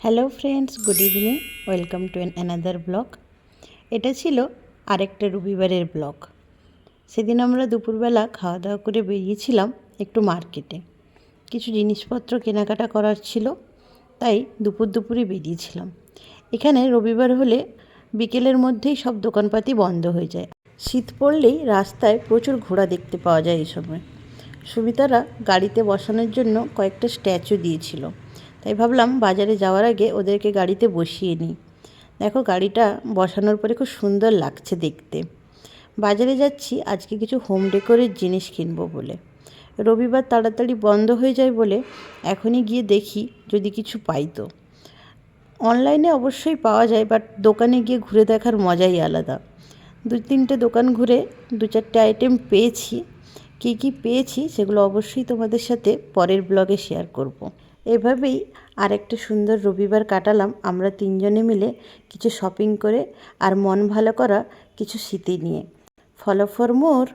Hello friends, good evening. Welcome to another blog. এটা ছিল আরেকটা রবিবারের ব্লগ। সেদিন আমরা দুপুরবেলা খাওয়া দাওয়া করে বেরিয়েছিলাম একটু মার্কেটে। কিছু জিনিসপত্র কেনাকাটা করার ছিল, তাই দুপুরে বেরিয়েছিলাম। এখানে রবিবার হলে বিকেলের মধ্যেই সব দোকানপাতি বন্ধ হয়ে যায়। শীত পড়লেই রাস্তায় প্রচুর ঘোড়া দেখতে পাওয়া যায় এই সময়। সুমিতারা গাড়িতে বসানোর জন্য কয়েকটা স্ট্যাচু দিয়েছিল, তাই ভাবলাম বাজারে যাওয়ার আগে ওদেরকে গাড়িতে বসিয়ে নিই। দেখো, গাড়িটা বসানোর পরে খুব সুন্দর লাগছে দেখতে। বাজারে যাচ্ছি আজকে কিছু হোম ডেকোরের জিনিস কিনবো বলে। রবিবার তাড়াতাড়ি বন্ধ হয়ে যায় বলে এখনই গিয়ে দেখি যদি কিছু পাই। তো অনলাইনে অবশ্যই পাওয়া যায়, বাট দোকানে গিয়ে ঘুরে দেখার মজাই আলাদা। 2-3টে দোকান ঘুরে 2-4টে আইটেম পেয়েছি। কী কী পেয়েছি সেগুলো অবশ্যই তোমাদের সাথে পরের ব্লগে শেয়ার করব। এভাবেই আরেকটা সুন্দর রবিবার কাটালাম আমরা তিনজনে মিলে, কিছু শপিং করে আর মন ভালো করা কিছু স্মৃতি নিয়ে। Follow for more.